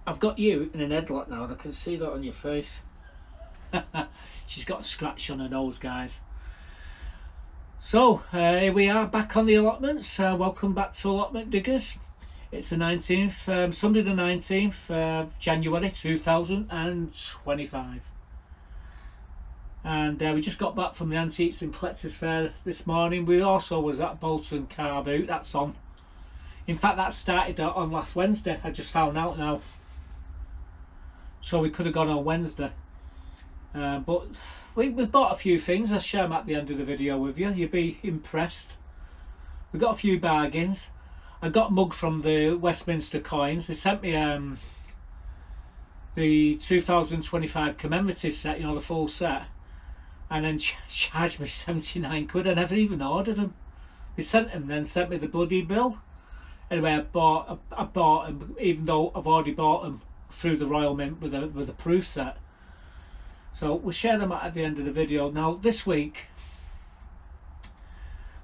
I've got you in an headlock now and I can see that on your face. She's got a scratch on her nose, guys. So here we are back on the allotments. Welcome back to Allotment Diggers. It's the 19th, Sunday the 19th of January 2025. And we just got back from the Antiques and Collectors Fair this morning. We also was at Bolton Car Boot. That's on. In fact, that started on last Wednesday. I just found out now. So we could have gone on Wednesday. But we bought a few things. I'll share them at the end of the video with you. You'll be impressed. We got a few bargains. I got mugged from the Westminster Coins. They sent me the 2025 commemorative set, you know, the full set, and then charged me 79 quid. I never even ordered them. They sent them, then sent me the bloody bill. Anyway, I bought them, even though I've already bought them through the Royal Mint with a proof set. So we'll share them at the end of the video. Now this week,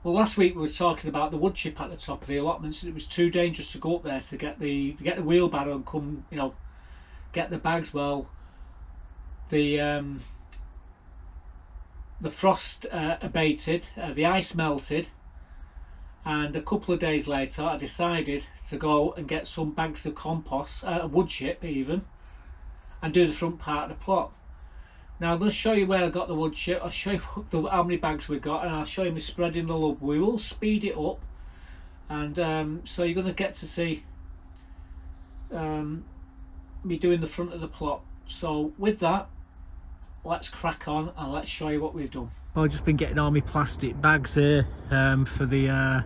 well, last week we were talking about the wood chip at the top of the allotments, and it was too dangerous to go up there to get the wheelbarrow and come, you know, get the bags. Well, the frost abated, the ice melted, and a couple of days later I decided to go and get some bags of compost, wood chip even, and do the front part of the plot. Now I'm going to show you where I got the wood chip. I'll show you how many bags we got, and I'll show you me spreading the love. We will speed it up, and so you're going to get to see me doing the front of the plot. So with that, let's crack on and let's show you what we've done. I've just been getting all my plastic bags here for the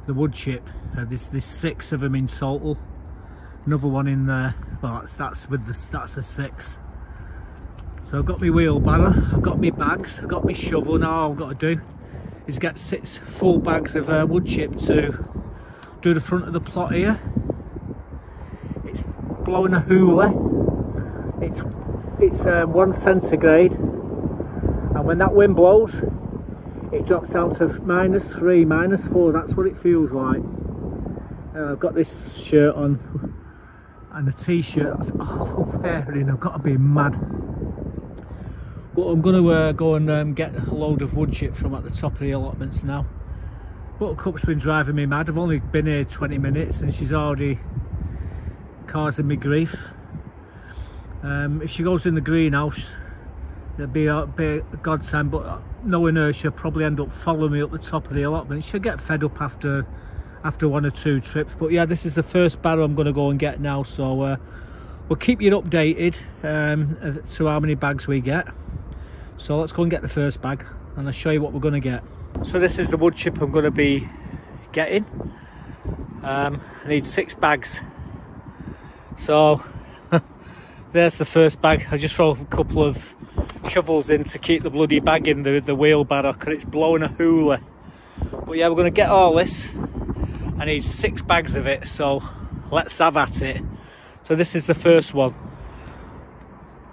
wood chip. There's 6 of them in total. Another one in there. Well, that's a 6. So I've got my wheelbarrow, I've got my bags, I've got my shovel. Now all I've got to do is get 6 full bags of wood chip to do the front of the plot here. It's blowing a hoolie. It's 1 centigrade, and when that wind blows, it drops down to -3, -4. That's what it feels like. And I've got this shirt on and a t-shirt. That's all I'm wearing. I've got to be mad. But I'm going to go and get a load of wood chip from at the top of the allotments now. Buttercup's been driving me mad. I've only been here 20 minutes and she's already causing me grief. If she goes in the greenhouse, it'll be a godsend, but knowing her, she'll probably end up following me up the top of the allotment. She'll get fed up after 1 or 2 trips. But yeah, this is the first barrow I'm going to go and get now, so we'll keep you updated to how many bags we get. So let's go and get the first bag and I'll show you what we're going to get. So this is the wood chip I'm going to be getting. I need 6 bags. So there's the first bag. I just throw a couple of shovels in to keep the bloody bag in the wheelbarrow because it's blowing a hoolie. But yeah, we're going to get all this. I need 6 bags of it, so let's have at it. So this is the first one.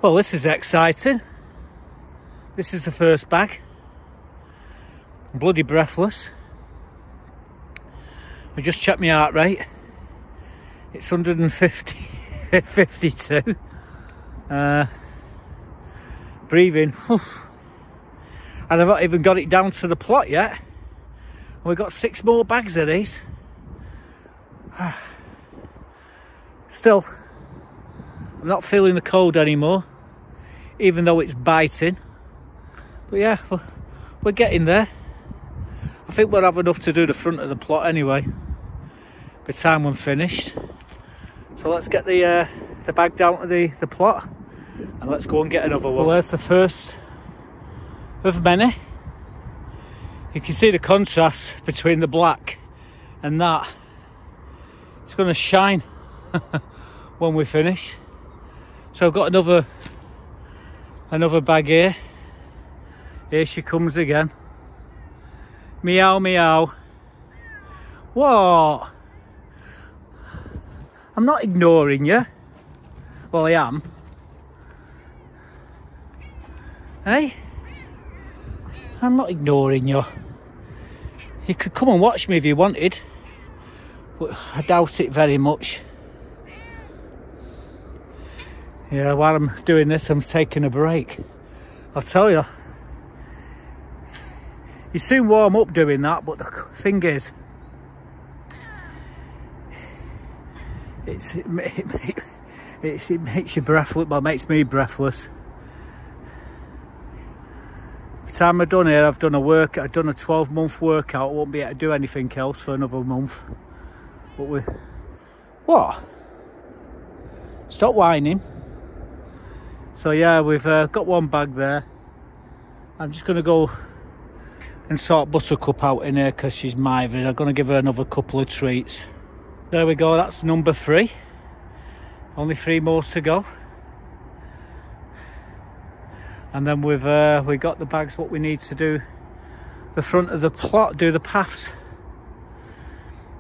Well, this is exciting. This is the first bag. I'm bloody breathless. I just checked my heart rate. It's 152. Breathing. And I've not even got it down to the plot yet. And we've got 6 more bags of these. Still, I'm not feeling the cold anymore, even though it's biting. But yeah, we're getting there. I think we'll have enough to do the front of the plot anyway, by the time I'm finished. So let's get the bag down to the plot and let's go and get another one. Well, there's the first of many. You can see the contrast between the black and that. It's going to shine when we finish. So I've got another bag here. Here she comes again. Meow, meow. What? I'm not ignoring you. Well, I am. Hey? I'm not ignoring you. You could come and watch me if you wanted, but I doubt it very much. Yeah, while I'm doing this, I'm taking a break. I'll tell you, you soon warm up doing that, but the thing is, it makes you breathless. Well, it makes me breathless. By the time I've done it, I've done a 12-month workout. I won't be able to do anything else for another month. But what? Stop whining. So yeah, we've got one bag there. I'm just going to go and sort Buttercup out in here because she's mithering. I'm going to give her another couple of treats. There we go, that's number 3. Only 3 more to go. And then we got the bags what we need to do the front of the plot, do the paths.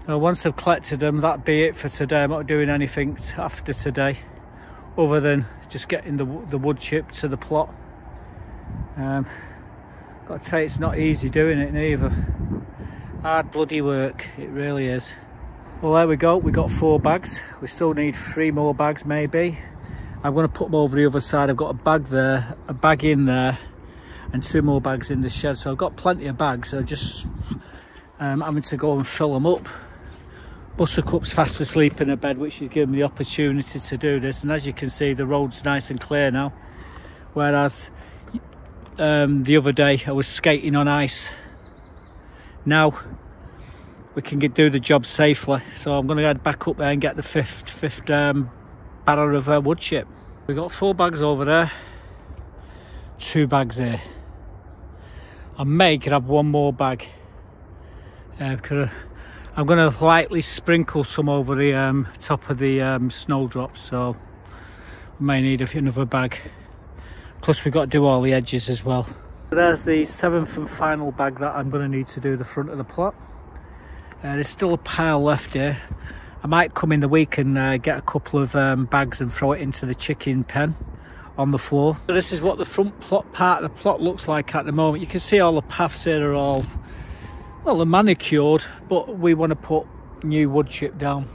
Once I've collected them, that'd be it for today. I'm not doing anything after today other than just getting the wood chip to the plot. Got to say, it's not easy doing it neither. Hard bloody work, it really is. Well, there we go, we got 4 bags. We still need 3 more bags maybe. I'm going to put them over the other side. I've got a bag there, a bag in there, and 2 more bags in the shed. So I've got plenty of bags. I'm just having to go and fill them up. Buttercup's fast asleep in her bed, which is giving me the opportunity to do this. And as you can see, the road's nice and clear now. Whereas the other day I was skating on ice. Now we can do the job safely. So I'm going to head back up there and get the fifth barrel of wood chip. We've got 4 bags over there, 2 bags here. I may grab 1 more bag. Because I'm going to lightly sprinkle some over the top of the snowdrops, so we may need another bag. Plus we've got to do all the edges as well. There's the 7th and final bag that I'm going to need to do the front of the plot. There's still a pile left here. I might come in the week and get a couple of bags and throw it into the chicken pen on the floor. So this is what the front plot part of the plot looks like at the moment. You can see all the paths here are all, well, they're manicured, but we want to put new wood chip down.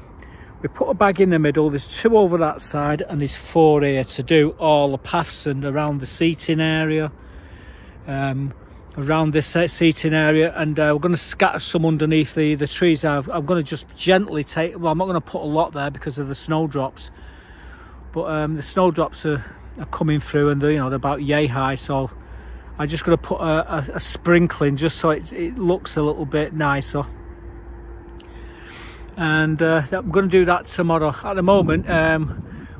We put a bag in the middle, there's 2 over that side and there's 4 here to do all the paths and around the seating area, around this seating area, and we're going to scatter some underneath the trees. I'm going to just gently take, well, I'm not going to put a lot there because of the snowdrops, but the snowdrops are coming through and they're about yay high, so I'm just going to put a sprinkling just so it looks a little bit nicer. And I'm going to do that tomorrow. At the moment,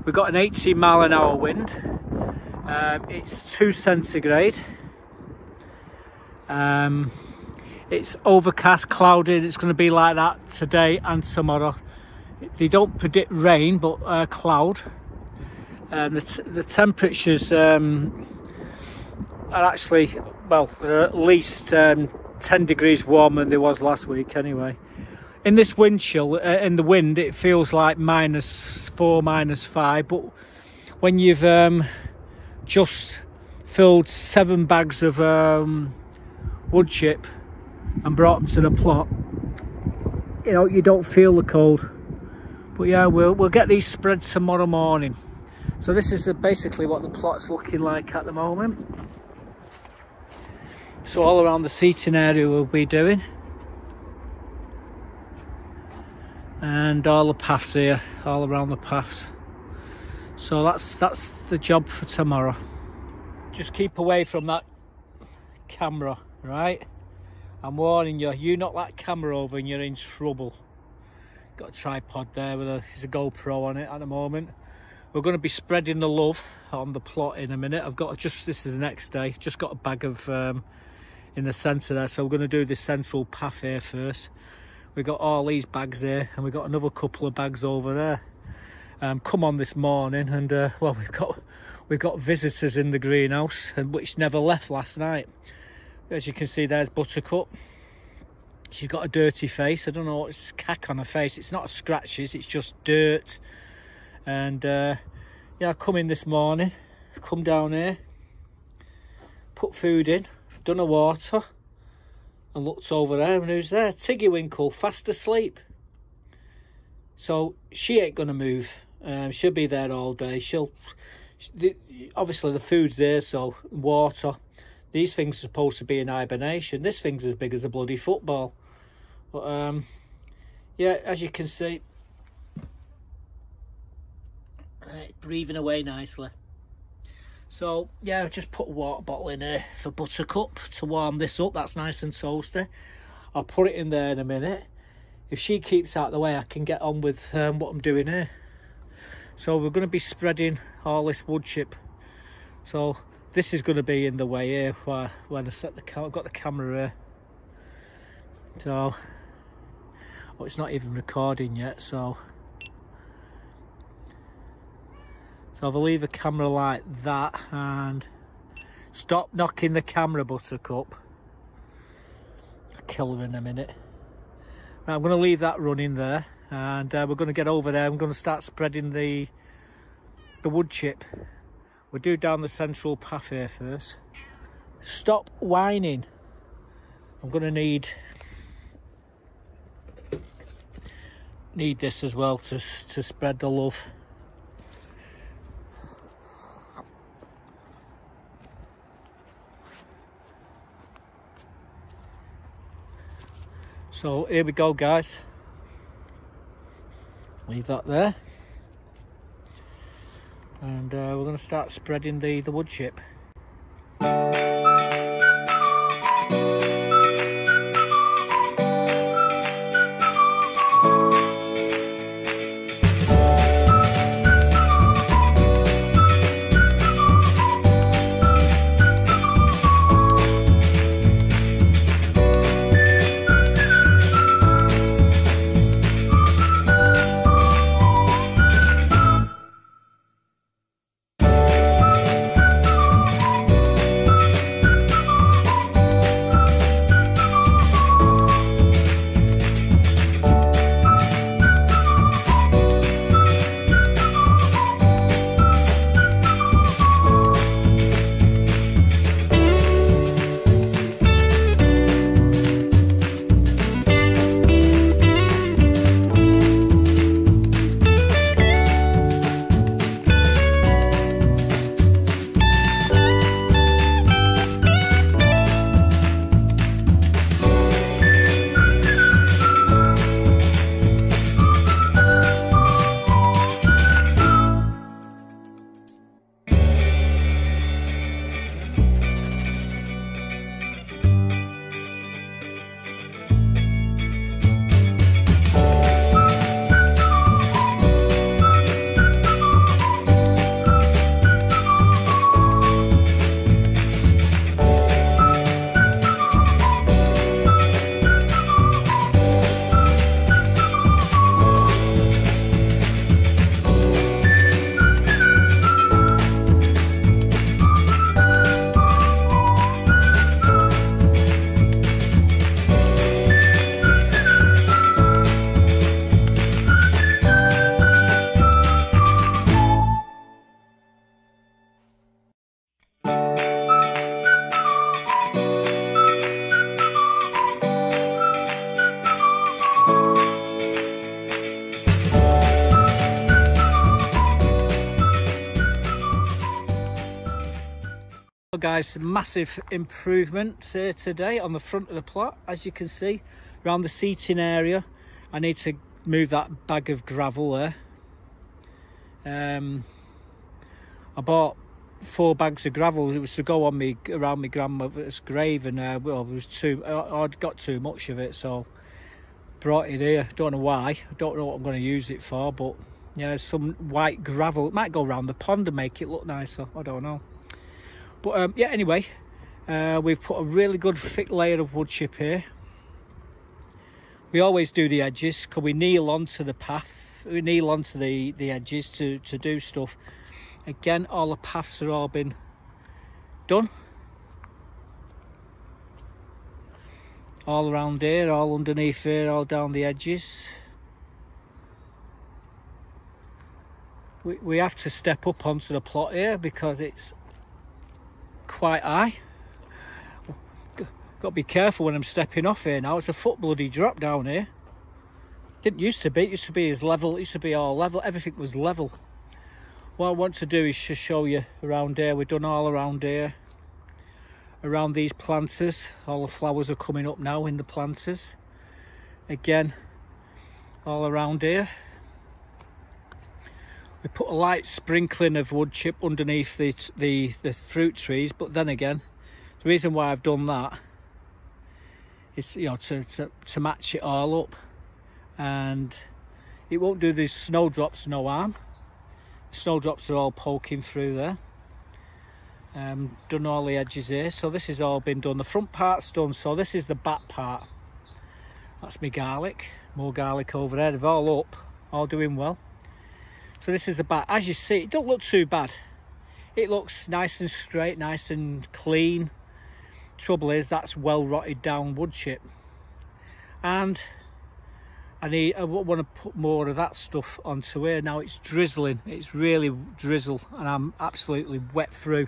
we've got an 18-mile-an-hour wind. It's 2 centigrade. It's overcast, clouded. It's going to be like that today and tomorrow. They don't predict rain, but cloud. The temperatures are actually, well, they're at least 10 degrees warmer than they was last week anyway. In this wind chill, in the wind, it feels like -4, -5, but when you've just filled 7 bags of wood chip and brought them to the plot, you don't feel the cold. But yeah, we'll get these spread tomorrow morning. So this is basically what the plot's looking like at the moment. So all around the seating area we'll be doing, and all the paths here, all around the paths. So that's the job for tomorrow. Just keep away from that camera, right? I'm warning you, you knock that camera over and you're in trouble. Got a tripod there with there's a GoPro on it at the moment. We're going to be spreading the love on the plot in a minute. This is the next day, just got a bag of in the centre there, so we're going to do this central path here first. We've got all these bags here and we've got another couple of bags over there. Come on this morning, and well, we've got visitors in the greenhouse, and which never left last night. As you can see, there's Buttercup. She's got a dirty face. I don't know what's cack on her face. It's not scratches, it's just dirt. And yeah, I come in this morning, come down here, put food in, done a water, and looked over there, and who's there? Tiggy Winkle, fast asleep. So she ain't gonna move. She'll be there all day. She'll Obviously the food's there, so water. These things are supposed to be in hibernation. This thing's as big as a bloody football. But yeah, as you can see, breathing away nicely. So yeah, I've just put a water bottle in here for Buttercup to warm this up. That's nice and toasty. I'll put it in there in a minute. If she keeps out of the way, I can get on with what I'm doing here. So we're going to be spreading all this wood chip. So this is going to be in the way here when I set the I've got the camera here. So it's not even recording yet. So I'll leave the camera like that and stop knocking the camera, Buttercup. I'll kill her in a minute. Now, I'm going to leave that running there, and we're going to get over there. I'm going to start spreading the wood chip. We'll do down the central path here first. Stop whining. I'm going to need this as well to spread the love. So here we go, guys. Leave that there. And we're going to start spreading the wood chip. Guys, massive improvements here today on the front of the plot. As you can see around the seating area, I need to move that bag of gravel there. I bought 4 bags of gravel. It was to go on me around my grandmother's grave, and well, it was I'd got too much of it, so brought it here. Don't know why, I don't know what I'm going to use it for, but yeah, some white gravel. It might go around the pond and make it look nicer, I don't know. But yeah, anyway, we've put a really good thick layer of wood chip here. We always do the edges because we kneel onto the path, we kneel onto the edges to do stuff. Again, all the paths are all been done. All around here, all underneath here, all down the edges. We have to step up onto the plot here because it's quite high. Got to be careful when I'm stepping off here now. It's a foot bloody drop down here. Didn't used to be. It used to be as level. It used to be all level. Everything was level. What I want to do is just show you around here. We've done all around here, around these planters. All the flowers are coming up now in the planters. Again, all around here. We put a light sprinkling of wood chip underneath the fruit trees, but then again, the reason why I've done that is, you know, to match it all up, and it won't do these snowdrops no harm. Snowdrops are all poking through there. Done all the edges here, so this has all been done. The front part's done, so this is the back part. That's my garlic, more garlic over there. They're all up, all doing well. So this is the back. As you see, it don't look too bad. It looks nice and straight, nice and clean. Trouble is, that's well rotted down wood chip, and I want to put more of that stuff onto here. Now it's drizzling, it's really drizzle, and I'm absolutely wet through.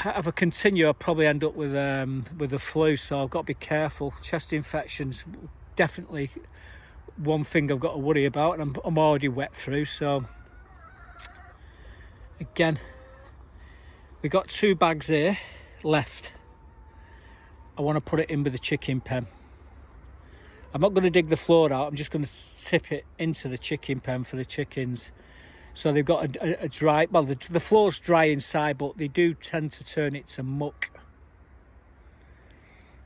If I continue, I'll probably end up with the flu, so I've got to be careful. Chest infections, definitely one thing I've got to worry about, and I'm already wet through. So again, we got 2 bags here left. I want to put it in with the chicken pen. I'm not going to dig the floor out, I'm just going to tip it into the chicken pen for the chickens. So they've got a dry, well, the floor's dry inside, but they do tend to turn it to muck.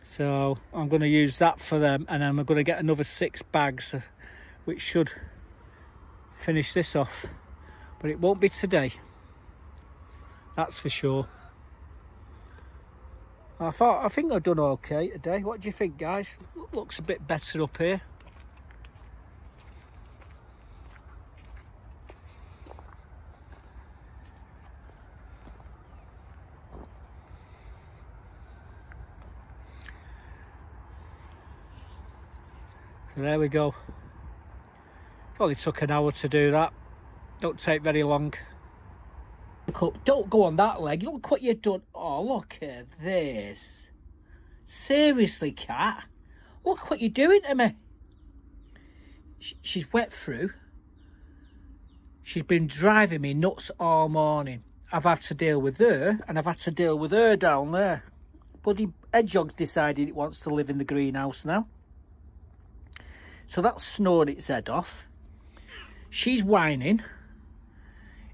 So I'm going to use that for them, and I'm going to get another 6 bags, which should finish this off. But it won't be today, that's for sure. I think I've done okay today. What do you think, guys? Looks a bit better up here. So there we go. Probably took an hour to do that. Don't take very long. Don't go on that leg. Look what you've done. Oh, look at this. Seriously, cat. Look what you're doing to me. She's wet through. She's been driving me nuts all morning. I've had to deal with her, and I've had to deal with her down there. Bloody Hedgehog's decided it wants to live in the greenhouse now. So that's snored its head off. She's whining.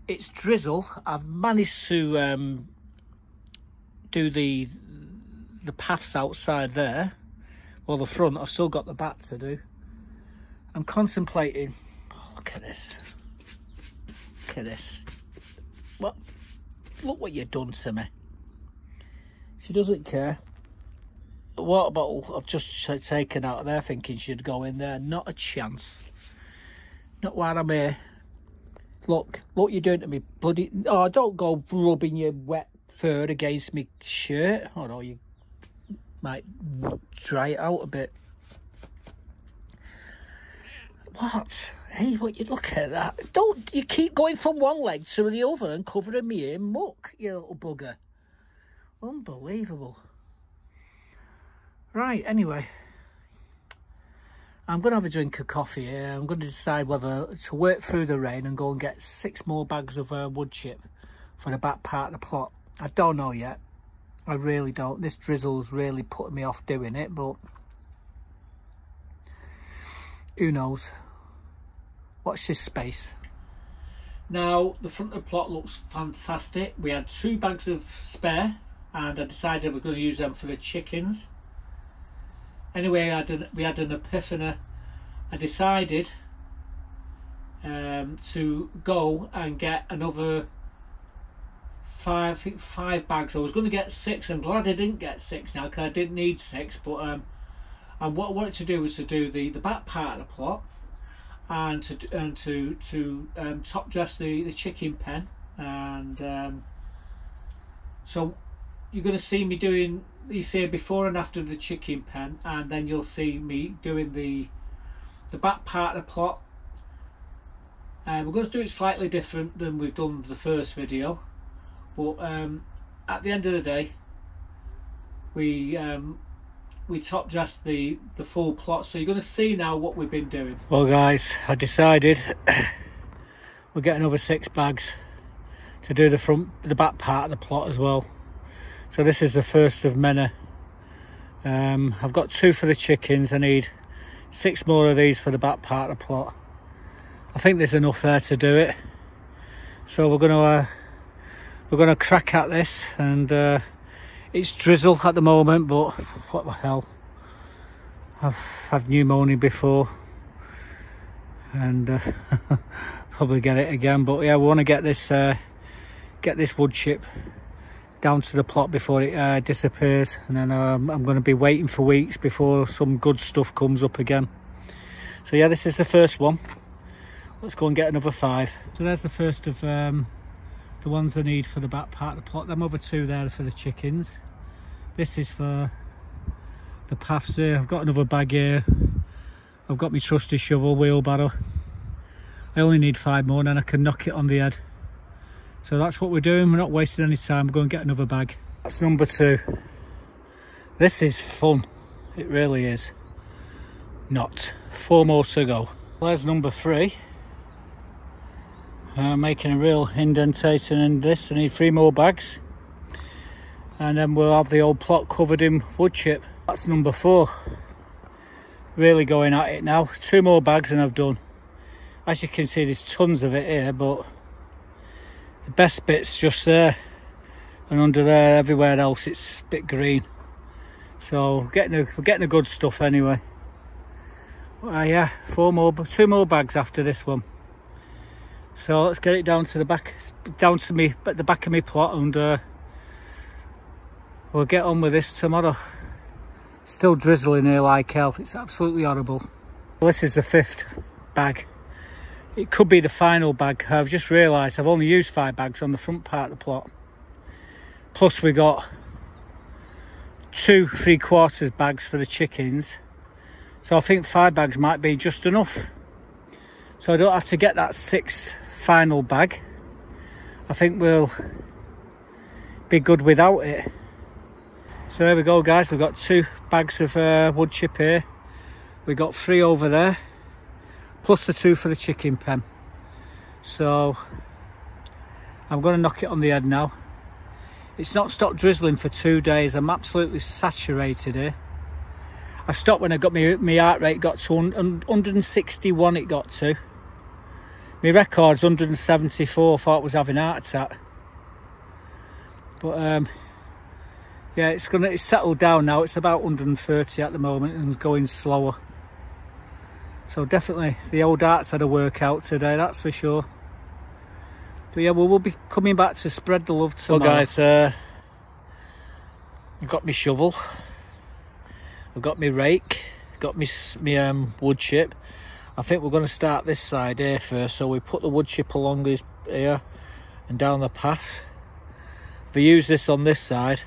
It's drizzle. I've managed to do the paths outside there, or the front. I've still got the back to do. I'm contemplating. Oh, look at this. Look at this. What? Look what you've done to me. She doesn't care. The water bottle I've just taken out of there, thinking she'd go in there. Not a chance. Not while I'm here. Look what you're doing to me, bloody... Oh, don't go rubbing your wet fur against me shirt. Oh no, you might dry it out a bit. What? Hey, what you look at that? Don't you keep going from one leg to the other and covering me in muck, you little bugger. Unbelievable. Right, anyway. I'm going to have a drink of coffee here. I'm going to decide whether to work through the rain and go and get 6 more bags of wood chip for the back part of the plot. I don't know yet. I really don't. This drizzle's really putting me off doing it, but who knows. Watch this space. Now, the front of the plot looks fantastic. We had 2 bags of spare, and I decided I was going to use them for the chickens. Anyway, we had an epiphany. I decided to go and get another 5 bags. I was going to get 6. I'm glad I didn't get 6 now, because I didn't need 6. But and what I wanted to do was to do the back part of the plot, and to top dress the chicken pen, and so you're going to see me doing, you see, before and after the chicken pen, and then you'll see me doing the back part of the plot. We're going to do it slightly different than we've done the first video, but at the end of the day, we top dressed the full plot, so you're going to see now what we've been doing. Well guys, I decided we'll get another 6 bags to do the back part of the plot as well. So this is the first of many. I've got 2 for the chickens. I need 6 more of these for the back part of the plot. I think there's enough there to do it. So we're gonna crack at this, and it's drizzle at the moment, but what the hell, I've had pneumonia before, and probably get it again. But yeah, we want to get this wood chip down to the plot before it disappears, and then I'm going to be waiting for weeks before some good stuff comes up again. So yeah, this is the first one. Let's go and get another 5. So there's the first of the ones I need for the back part of the plot. Them other 2 there are for the chickens. This is for the paths here. I've got another bag here. I've got my trusty shovel, wheelbarrow. I only need 5 more and then I can knock it on the head. So that's what we're doing. We're not wasting any time. We're going to get another bag. That's number 2. This is fun. It really is. Not. 4 more to go. There's number 3. Making a real indentation in this. I need 3 more bags, and then we'll have the old plot covered in wood chip. That's number 4. Really going at it now. 2 more bags and I've done. As you can see, there's tons of it here, but the best bit's just there, and under there, everywhere else it's a bit green. So we're getting the good stuff anyway. Yeah, 2 more bags after this one. So let's get it down to the back, down to me at the back of my plot, and we'll get on with this tomorrow. Still drizzling here like hell. It's absolutely horrible. Well, this is the 5th bag. It could be the final bag. I've just realised I've only used 5 bags on the front part of the plot. Plus we got 2 3/4 bags for the chickens. So I think 5 bags might be just enough. So I don't have to get that 6th final bag. I think we'll be good without it. So here we go, guys. We've got 2 bags of wood chip here. We've got 3 over there, plus the 2 for the chicken pen. So I'm going to knock it on the head now. It's not stopped drizzling for 2 days. I'm absolutely saturated here. I stopped when I got my heart rate got to 161. It got to. My record's 174. Thought I was having a heart attack. But yeah, it's settled down now. It's about 130 at the moment and going slower. So definitely the old heart's had a workout today, that's for sure. But yeah, we'll be coming back to spread the love tomorrow. Well guys, I've got my shovel, I've got my rake, got my wood chip. I think we're going to start this side here first. So we put the wood chip along this here and down the path. If we use this on this side,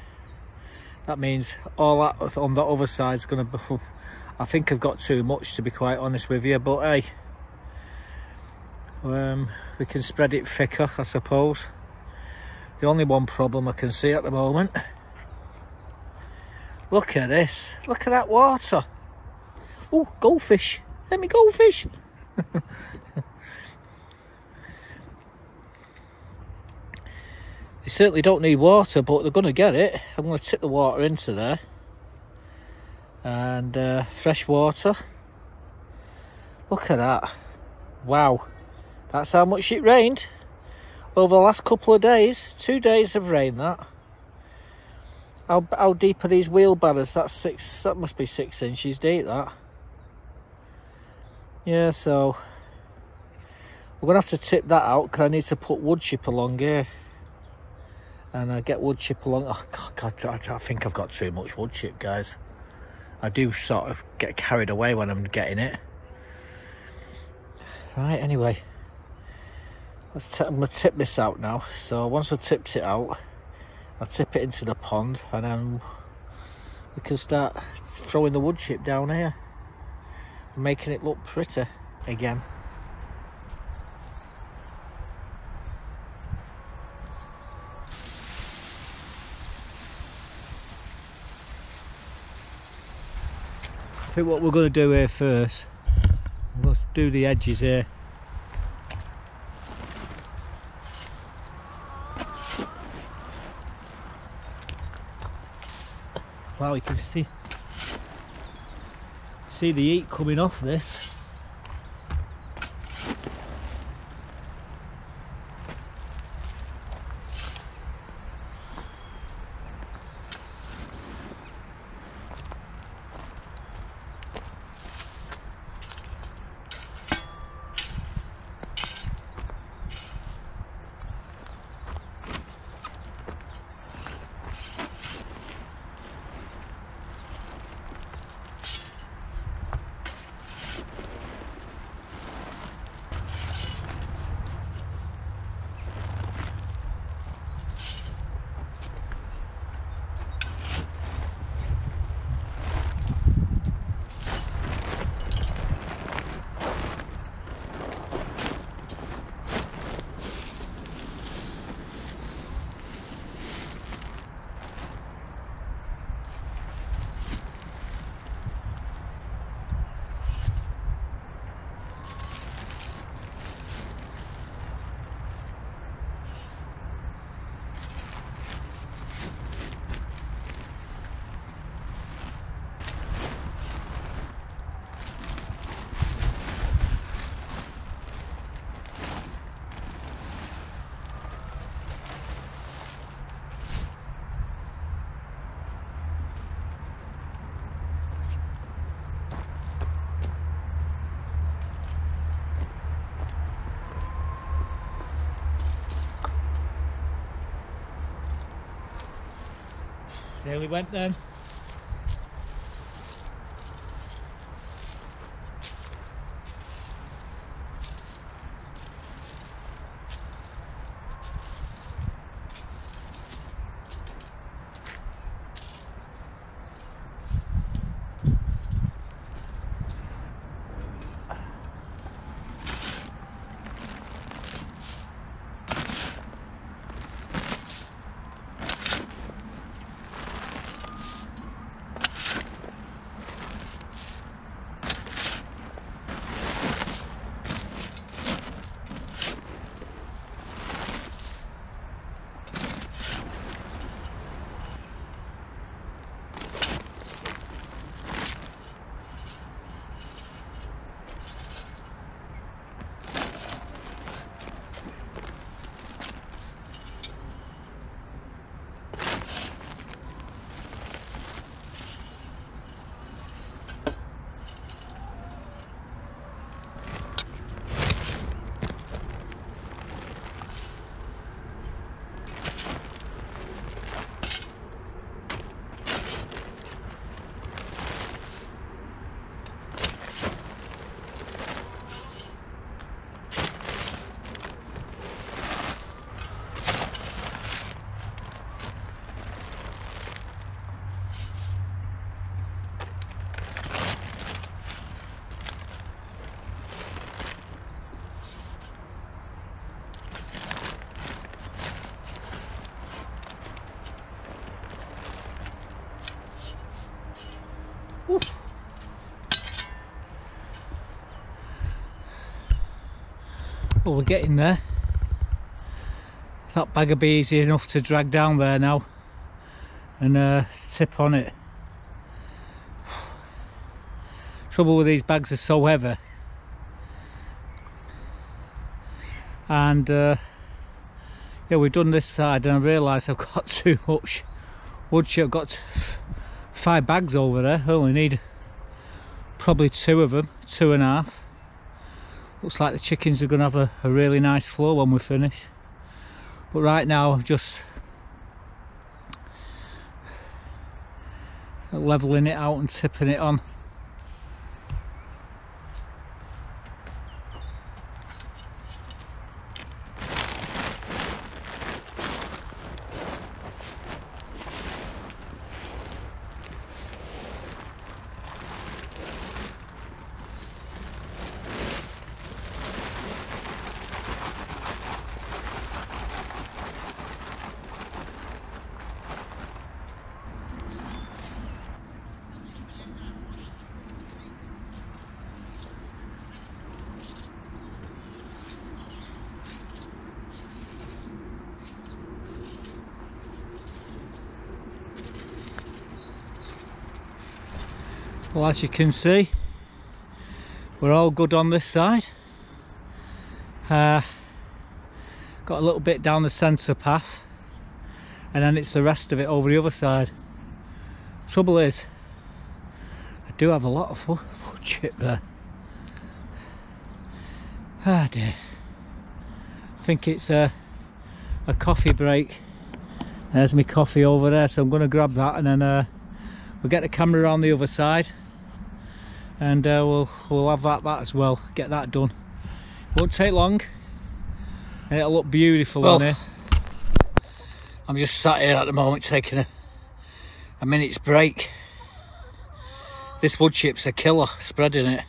that means all that on the other side is going to be... I think I've got too much, to be quite honest with you, but hey, we can spread it thicker, I suppose. The only one problem I can see at the moment, look at this, look at that water. Oh, goldfish, let me goldfish. They certainly don't need water, but they're going to get it. I'm going to tip the water into there. And fresh water. Look at that. Wow. That's how much it rained over the last couple of days. 2 days of rain, that. How deep are these wheelbarrows? That must be 6 inches deep, that. Yeah, so we're going to have to tip that out because I need to put wood chip along here. And I get wood chip along. Oh God, I think I've got too much wood chip, guys. I do sort of get carried away when I'm getting it. Right, anyway. I'm going to tip this out now. So once I've tipped it out, I'll tip it into the pond and then we can start throwing the wood chip down here and making it look pretty again. I think what we're going to do here first, we'll do the edges here. Wow, you can see the heat coming off this. There we went then. Well, we're getting there. That bag will be easy enough to drag down there now and tip on it. Trouble with these bags are so heavy, and yeah, we've done this side and I realised I've got too much wood chip. I've got 5 bags over there. I only need probably 2 of them, 2.5. Looks like the chickens are going to have a really nice flow when we finish. But right now I'm just levelling it out and tipping it on. Well, as you can see, we're all good on this side. Got a little bit down the centre path, and then it's the rest of it over the other side. Trouble is, I do have a lot of wood chip there. Ah dear. I think it's a coffee break. There's my coffee over there, so I'm going to grab that, and then we'll get the camera around the other side, and we'll have that as well. Get that done. Won't take long, and it'll look beautiful on here. I'm just sat here at the moment taking a minute's break. This wood chip's a killer, spreading it.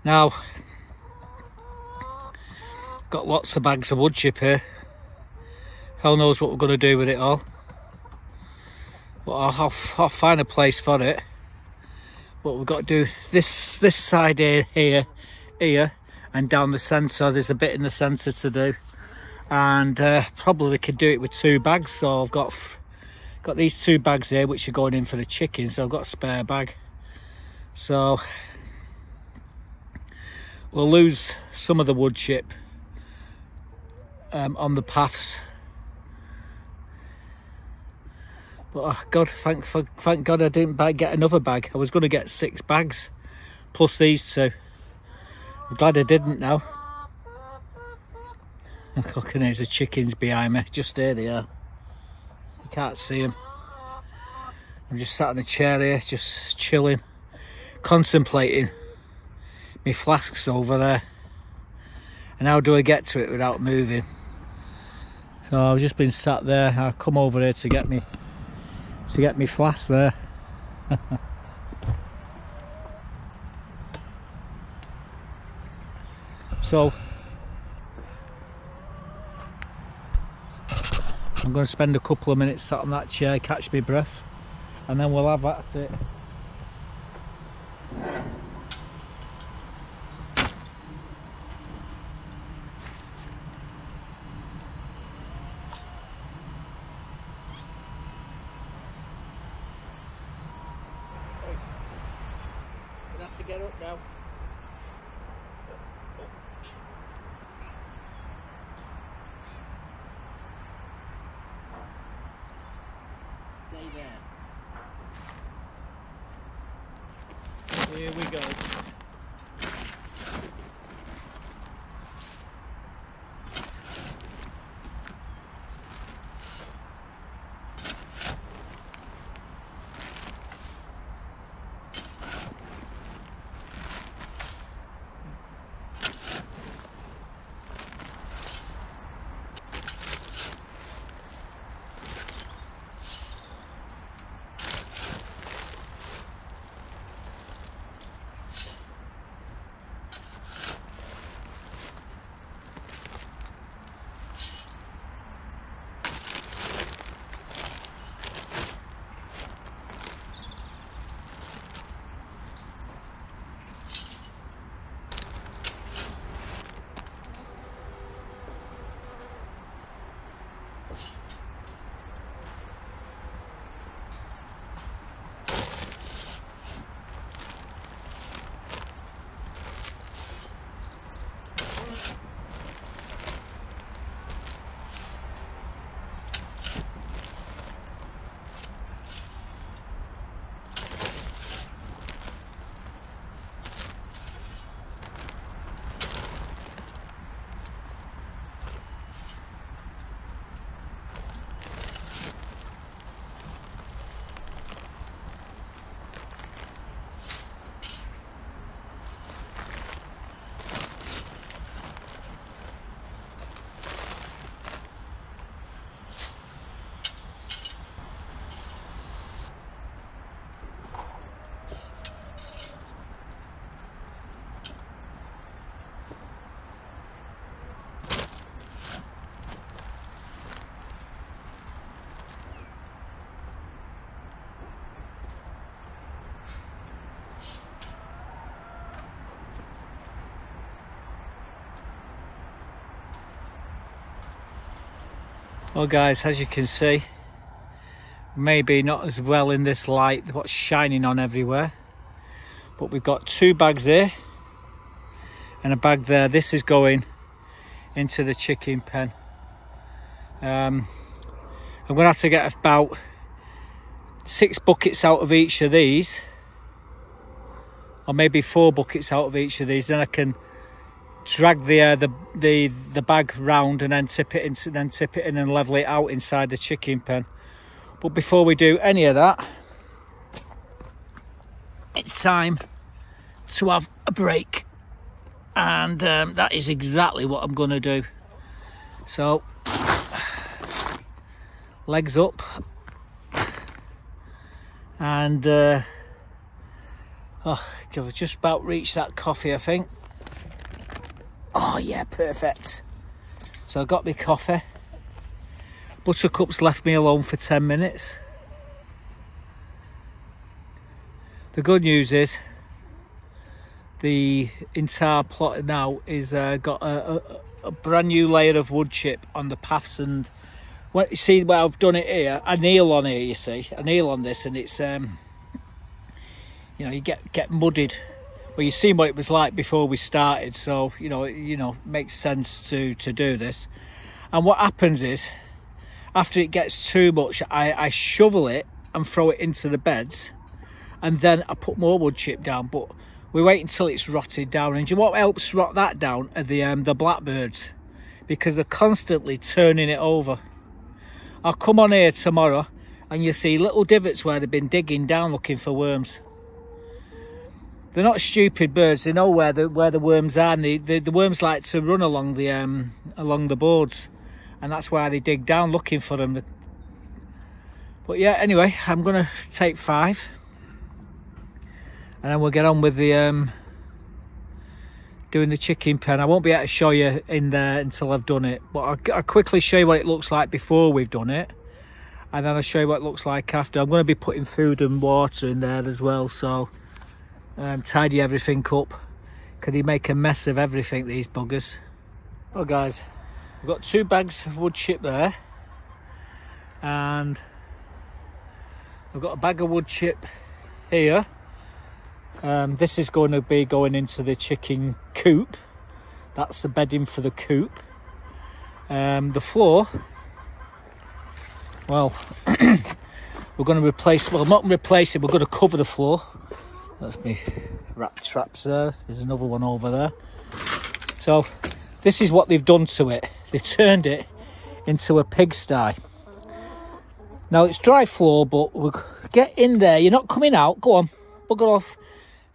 Now, got lots of bags of wood chip here. Hell knows what we're going to do with it all. But I'll find a place for it. But we've got to do this side here, and down the centre. There's a bit in the centre to do, and probably we could do it with 2 bags. So I've got these 2 bags here, which are going in for the chicken. So I've got a spare bag. So we'll lose some of the wood chip on the paths. But oh God, thank God I didn't get another bag. I was going to get 6 bags plus these 2. I'm glad I didn't now. Look, and there's the chickens behind me. Just there they are. You can't see them. I'm just sat in a chair here, just chilling, contemplating my flasks over there. And how do I get to it without moving? So I've just been sat there. I come over here to get me flask there. So I'm going to spend a couple of minutes sat on that chair, catch my breath, and then we'll have at it. To get up now. Stay there. Here we go. Well guys, as you can see, maybe not as well in this light, what's shining on everywhere, But we've got 2 bags here and a bag there. This is going into the chicken pen. I'm going to have to get about 6 buckets out of each of these, or maybe 4 buckets out of each of these. Then I can drag the bag round and then tip it in and level it out inside the chicken pen. But before we do any of that, it's time to have a break, and that is exactly what I'm going to do. So legs up, and I've just about reached that coffee, I think. Oh yeah, perfect. So I got my coffee. Buttercup's left me alone for 10 minutes. The good news is the entire plot now is got a brand new layer of wood chip on the paths, and what you see where I've done it here, I kneel on here, you see, I kneel on this, and it's you know, you get muddied. Well, you've seen what it was like before we started, so you know makes sense to do this. And what happens is, after it gets too much, I shovel it and throw it into the beds, and then I put more wood chip down. But we wait until it's rotted down. And do you know what helps rot that down? Are the blackbirds, because they're constantly turning it over. I'll come on here tomorrow and you see little divots where they've been digging down looking for worms. They're not stupid birds. They know where the worms are, and the worms like to run along the boards, and that's why they dig down looking for them. But yeah, anyway, I'm gonna take 5, and then we'll get on with the doing the chicken pen. I won't be able to show you in there until I've done it, but I'll quickly show you what it looks like before we've done it, and then I'll show you what it looks like after. I'm going to be putting food and water in there as well, so tidy everything up, because they make a mess of everything, these buggers. Well guys, I've got 2 bags of wood chip there, and I've got a bag of wood chip here. This is going to be going into the chicken coop. That's the bedding for the coop. The floor, well, we're going to replace, well, not replace it, we're going to cover the floor. That's me wrap traps there. There's another one over there. So this is what they've done to it. They've turned it into a pigsty. Now it's dry floor, but we'll get in there. You're not coming out. Go on, bugger off.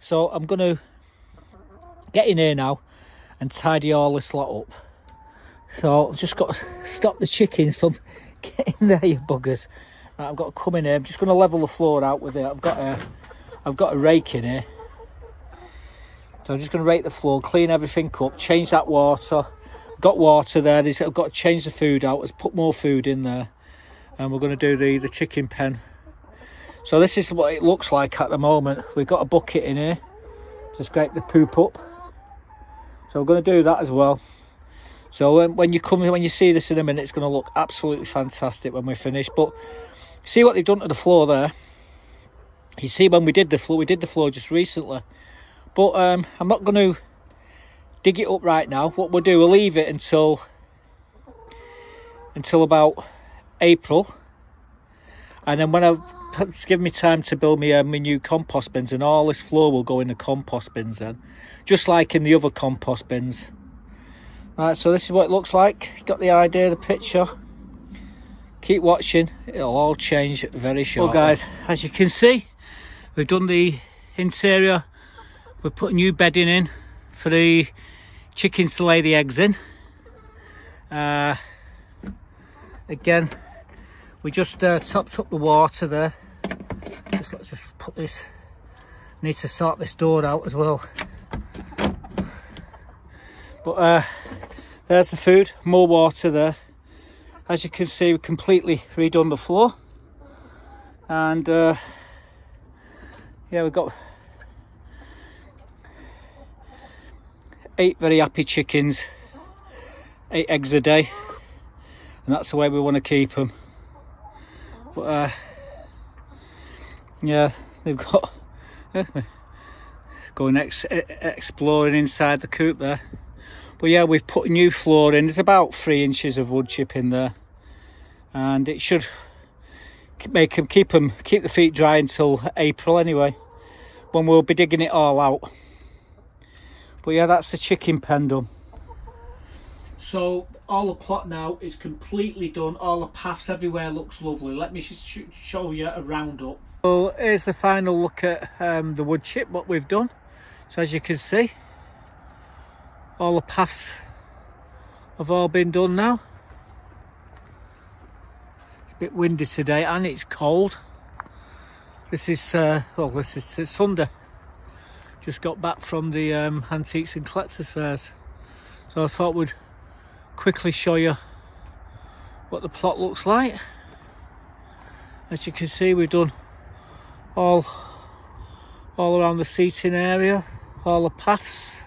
So I'm going to get in here now and tidy all this lot up. So I've just got to stop the chickens from getting there, you buggers. Right, I've got to come in here. I'm just going to level the floor out with it. I've got a rake in here. So I'm just going to rake the floor, clean everything up, change that water. Got water there. I've got to change the food out. Let's put more food in there. And we're going to do the chicken pen. So this is what it looks like at the moment. We've got a bucket in here to scrape the poop up. So we're going to do that as well. So when you see this in a minute, it's going to look absolutely fantastic when we're finished. But see what they've done to the floor there. You see, when we did the floor just recently. But I'm not going to dig it up right now. What we'll do, we'll leave it until about April, and then when it's given me time to build my new compost bins, and all this floor will go in the compost bins then, just like in the other compost bins. Right, so this is what it looks like. Got the idea, the picture. Keep watching, it'll all change very shortly. Well guys, as you can see, we've done the interior. We're putting new bedding in for the chickens to lay the eggs in. Again, we just topped up the water there. Let's just put this. Need to sort this door out as well. But there's the food, more water there. As you can see, we've completely redone the floor, and yeah, we've got 8 very happy chickens, 8 eggs a day, and that's the way we want to keep them. But yeah, they've got going exploring inside the coop there. But yeah, we've put new floor in. There's about 3 inches of wood chip in there, and it should make them keep the feet dry until April anyway, when we'll be digging it all out. But yeah, that's the chicken pen done. So all the plot now is completely done. All the paths everywhere looks lovely. Let me show you a roundup. So here's the final look at the wood chip, what we've done. So as you can see, all the paths have all been done now. It's a bit windy today and it's cold. This is Sunday. Just got back from the Antiques and Collectors Fairs. So I thought we'd quickly show you what the plot looks like. As you can see, we've done all around the seating area, all the paths,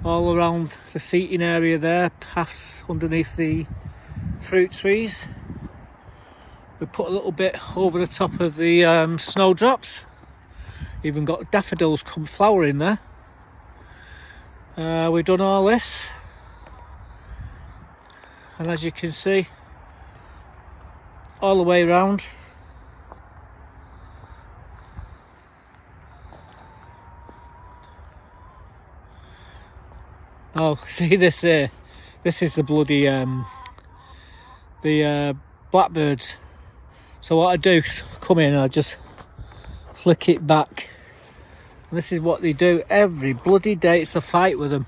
all around the seating area there, paths underneath the fruit trees. We put a little bit over the top of the snowdrops. Even got daffodils come flowering there. We've done all this, and as you can see, all the way around. Oh, see this here? This is the bloody blackbirds. So what I do, come in, I just flick it back. And this is what they do every bloody day. It's a fight with them.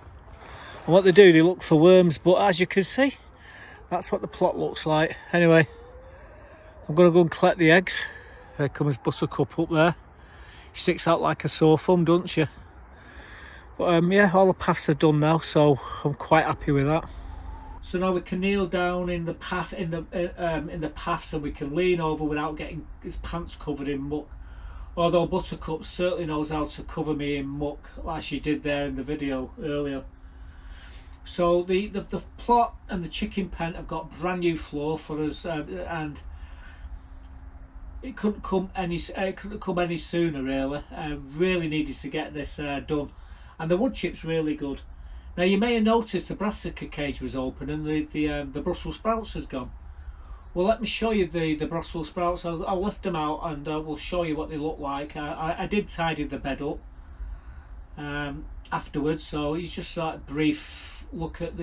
And what they do, they look for worms. But as you can see, that's what the plot looks like. Anyway, I'm going to go and collect the eggs. Here comes Buttercup up there. She sticks out like a sore thumb, doesn't she? But yeah, all the paths are done now, so I'm quite happy with that. So now we can kneel down in the path, in the path, so we can lean over without getting his pants covered in muck. Although Buttercup certainly knows how to cover me in muck, like she did there in the video earlier. So the plot and the chicken pen have got brand new floor for us, and it couldn't come any sooner really. Really needed to get this done. And the wood chip's really good. Now you may have noticed the brassica cage was open and the Brussel Sprouts has gone. Well, let me show you the Brussel Sprouts. I'll lift them out and we'll show you what they look like. I did tidy the bed up afterwards, so it's just like a brief look at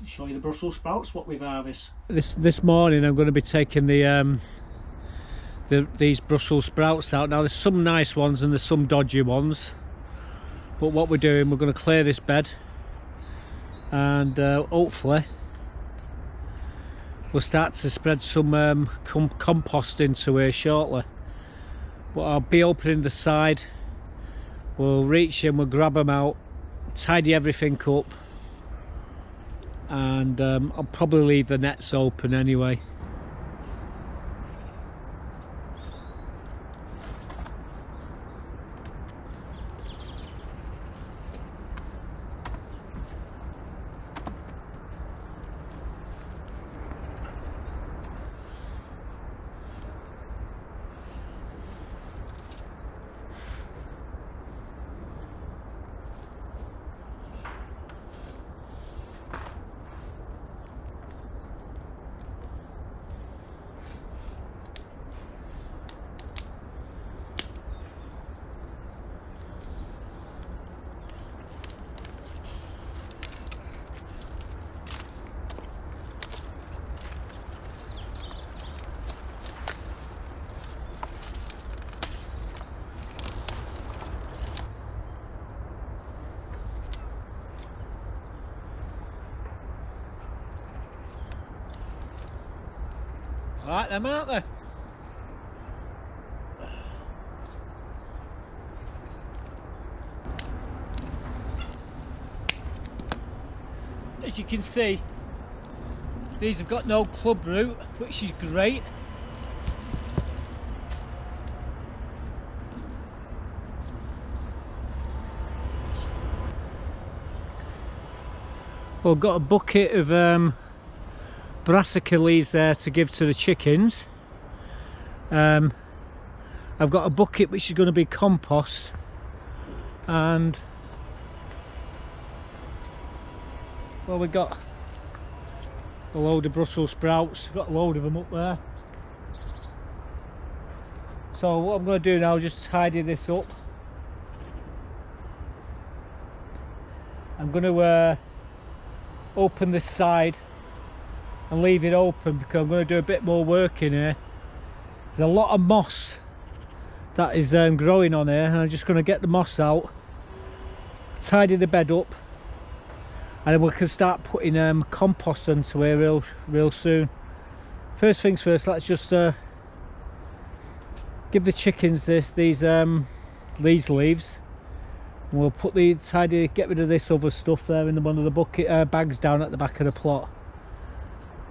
show you the Brussel Sprouts, what we've harvested. This morning I'm going to be taking these Brussel Sprouts out. Now there's some nice ones and there's some dodgy ones. But what we're doing, we're going to clear this bed and hopefully we'll start to spread some compost into here shortly. But I'll be opening the side, we'll reach in, we'll grab them out, tidy everything up, and I'll probably leave the nets open anyway. I like them, aren't they? As you can see, these have got no club root, which is great. Well, I've got a bucket of brassica leaves there to give to the chickens. I've got a bucket which is going to be compost, And well, we got a load of Brussels sprouts, got a load of them up there. So what I'm going to do now is just tidy this up. I'm going to open this side and leave it open because I'm going to do a bit more work in here. There's a lot of moss that is growing on here, and I'm just going to get the moss out, tidy the bed up, and then we can start putting compost into here real soon. First things first, let's just give the chickens these leaves. And we'll put the get rid of this other stuff there in one of the bucket bags down at the back of the plot,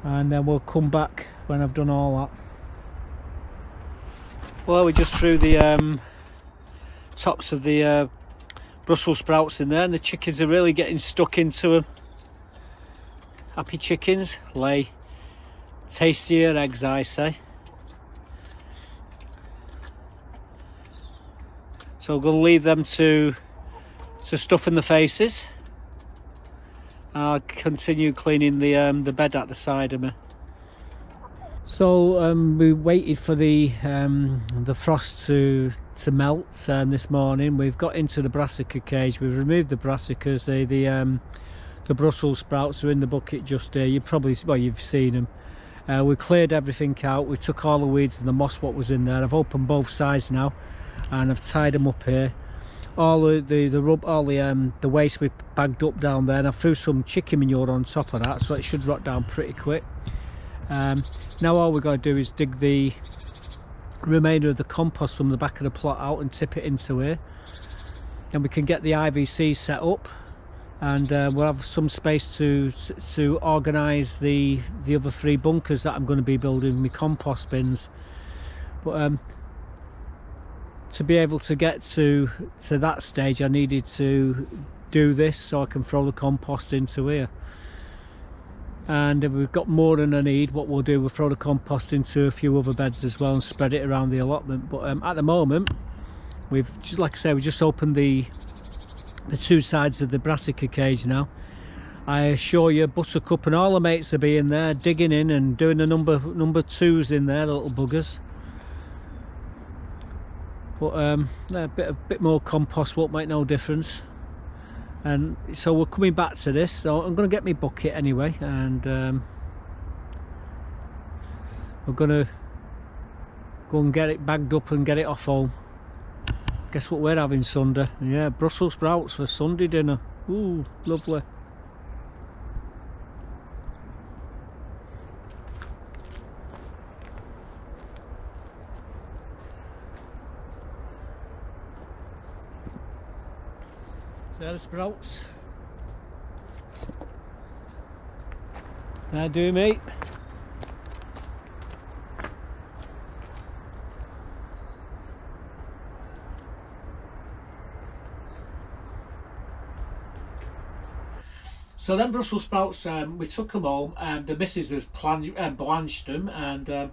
and then we'll come back when I've done all that. Well, we just threw the tops of the Brussels sprouts in there, and the chickens are really getting stuck into them. Happy chickens lay tastier eggs, I say. So I'm going to leave them to stuff in the faces. I'll continue cleaning the bed at the side of me. So we waited for the frost to melt this morning. We've got into the brassica cage. We've removed the brassicas. The Brussels sprouts are in the bucket just here. You've seen them. We cleared everything out. We took all the weeds and the moss what was in there. I've opened both sides now, and I've tied them up here. All the waste we bagged up down there, and I threw some chicken manure on top of that, so it should rot down pretty quick. Now all we've got to do is dig the remainder of the compost from the back of the plot out and tip it into here, and we can get the IVC set up, and we'll have some space to organise the other 3 bunkers that I'm going to be building, my compost bins. But to be able to get to that stage, I needed to do this so I can throw the compost into here. And if we've got more than I need, what we'll do, we'll throw the compost into a few other beds as well and spread it around the allotment. But at the moment, we've just, like I say, we just opened the 2 sides of the brassica cage now. I assure you, Buttercup and all the mates will be in there digging in and doing the number 2s in there, the little buggers. But a bit more compost won't make no difference. And so we're coming back to this, so I'm going to get my bucket anyway, and we're going to go and get it bagged up and get it off home. Guess what we're having Sunday? Yeah, Brussels sprouts for Sunday dinner. Ooh, lovely. There the sprouts. There do, mate. So then Brussels sprouts, we took them home, and the missus has blanched them, and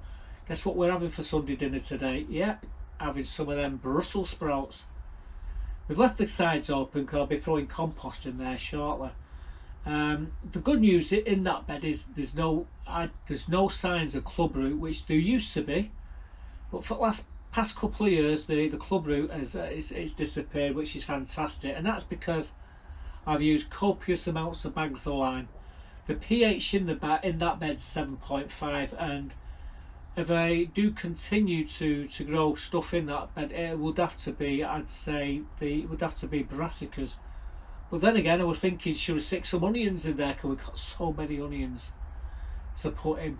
guess what we're having for Sunday dinner today? Yep, having some of them Brussels sprouts. We've left the sides open because I'll be throwing compost in there shortly. The good news in that bed is there's no signs of clubroot, which there used to be, but for the past couple of years the clubroot it's disappeared, which is fantastic, and that's because I've used copious amounts of bags of lime. The pH in that bed's 7.5, and if I do continue to grow stuff in that bed, it would have to be, I'd say, it would have to be brassicas. But then again, I was thinking, should I stick some onions in there, because we've got so many onions to put in.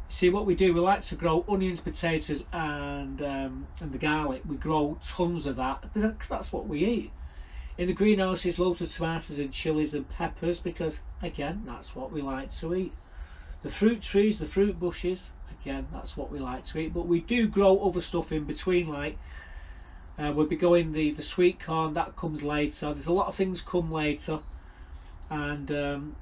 See, what we do, we like to grow onions, potatoes, and the garlic. We grow tons of that. That's what we eat. In the greenhouses, loads of tomatoes and chilies and peppers, because again, that's what we like to eat. The fruit trees, the fruit bushes, again, that's what we like to eat. But we do grow other stuff in between, like we'll be going the sweet corn, that comes later. There's a lot of things come later, and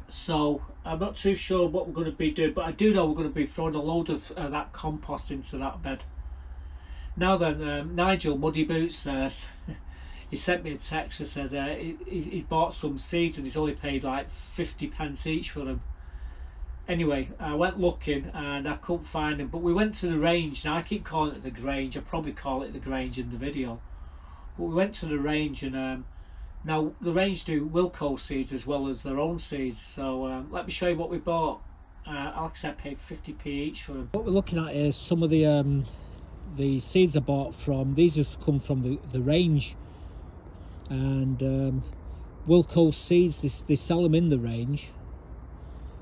so I'm not too sure what we're going to be doing, but I do know we're going to be throwing a load of that compost into that bed. Now then, Nigel Muddy Boots says he sent me a text that says he bought some seeds and he's only paid like 50p each for them. Anyway, I went looking and I couldn't find them, but we went to the range. Now I keep calling it the Grange, I probably call it the Grange in the video, but we went to the range, and now the range do Wilco seeds as well as their own seeds. So let me show you what we bought. Alex, I paid 50p each for them. What we're looking at is some of the seeds I bought from. These have come from the range, and Wilco seeds, they sell them in the range.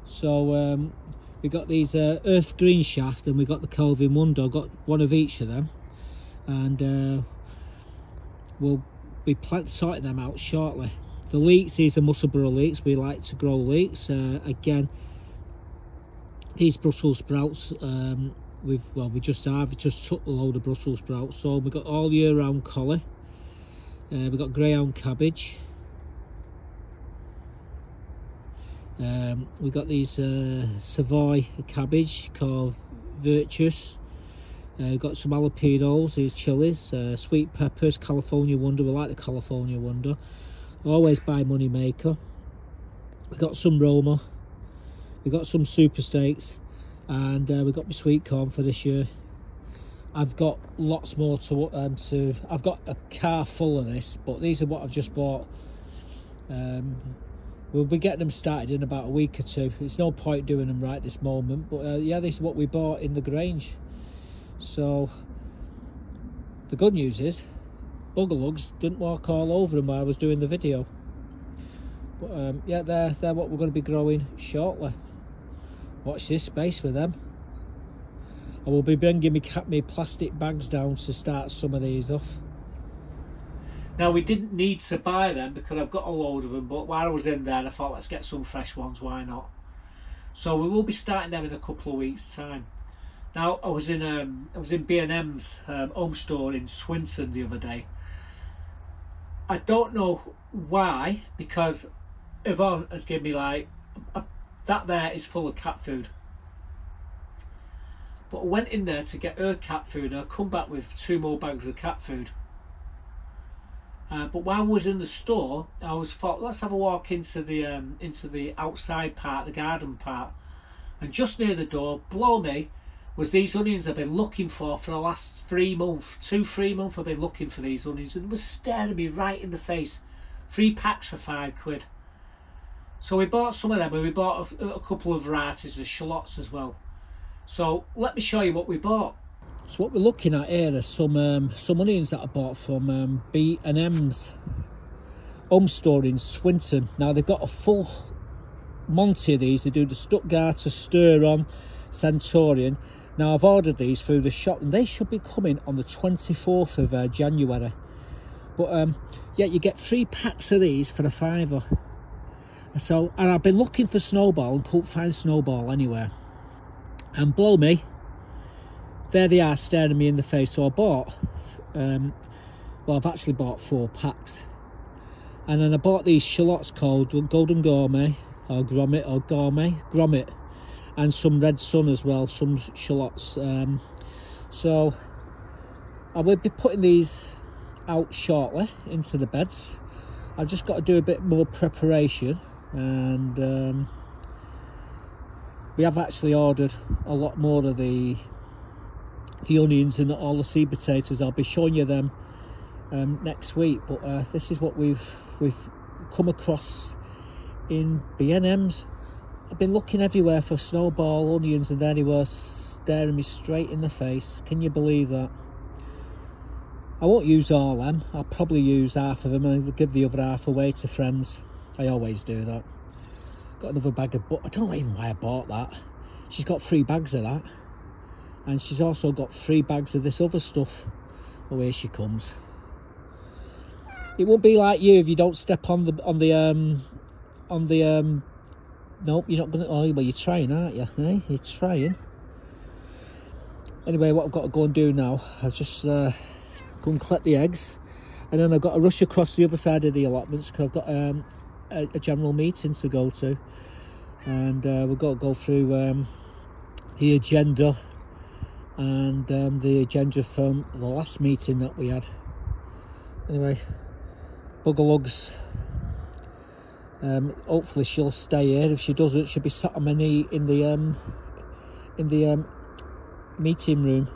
So we got these Earth Green Shaft, and we got the Kelvin Wonder. Got one of each of them, and we'll be sorting them out shortly. The leeks, these are Musselburgh leeks. We like to grow leeks. Again, these Brussel Sprouts, we just took a load of Brussel Sprouts. So we got all year round collie. We got greyhound cabbage. We got these Savoy cabbage called Virtuous. Got some jalapenos, these chilies, sweet peppers, California Wonder. We like the California Wonder. Always buy Money Maker. We got some Roma. We got some Super Steaks, and we got my sweet corn for this year. I've got lots more to. I've got a car full of this, but these are what I've just bought. We'll be getting them started in about a week or two. There's no point doing them right this moment, but yeah, this is what we bought in the Grange. So the good news is Buggerlugs didn't walk all over them while I was doing the video. But yeah, they're what we're going to be growing shortly. Watch this space with them. I will be bringing me plastic bags down to start some of these off. Now, we didn't need to buy them because I've got a load of them, but while I was in there I thought, let's get some fresh ones, why not? So we will be starting them in a couple of weeks time. Now, I was in B&M's home store in Swinton the other day. I don't know why, because Yvonne has given me like that there is full of cat food. But I went in there to get her cat food and I come back with 2 more bags of cat food. But while I was in the store, I thought, let's have a walk into the outside part, the garden part. And just near the door, below me, was these onions I've been looking for the last 3 months. 2-3 months I've been looking for these onions, and it was staring me right in the face. 3 packs for £5. So we bought some of them, and we bought a couple of varieties of shallots as well. So let me show you what we bought. So what we're looking at here are some onions that I bought from B&M's home store in Swinton. Now they've got a full Monty of these. They do the Stuttgarter, Stir-On, Centurion. Now I've ordered these through the shop and they should be coming on the 24th of January. But yeah, you get 3 packs of these for £5. So, and I've been looking for Snowball and couldn't find Snowball anywhere. And blow me, there they are staring me in the face. So I bought, well, I've actually bought 4 packs. And then I bought these shallots called Golden Gourmet, or Grommet, or Grommet, and some Red Sun as well, some shallots. So I will be putting these out shortly into the beds. I've just got to do a bit more preparation, and we have actually ordered a lot more of the onions and all the seed potatoes. I'll be showing you them next week, but this is what we've come across in B&M's. I've been looking everywhere for Snowball onions, and then he was staring me straight in the face. Can you believe that? I won't use all them. I'll probably use half of them and give the other half away to friends. I always do that. Got another bag of butter. I don't know even why I bought that. She's got 3 bags of that, and she's also got 3 bags of this other stuff. Oh, here she comes. It won't be like you if you don't step on the nope, you're not gonna. Oh, well, you're trying, aren't you? Eh? You're trying. Anyway, what I've got to go and do now, I've just go and collect the eggs, and then I've got to rush across the other side of the allotments because I've got a general meeting to go to, and we've got to go through the agenda and the agenda from the last meeting that we had. Anyway, Bugger lugs. Hopefully she'll stay here. If she doesn't, she'll be sat on my knee in the meeting room.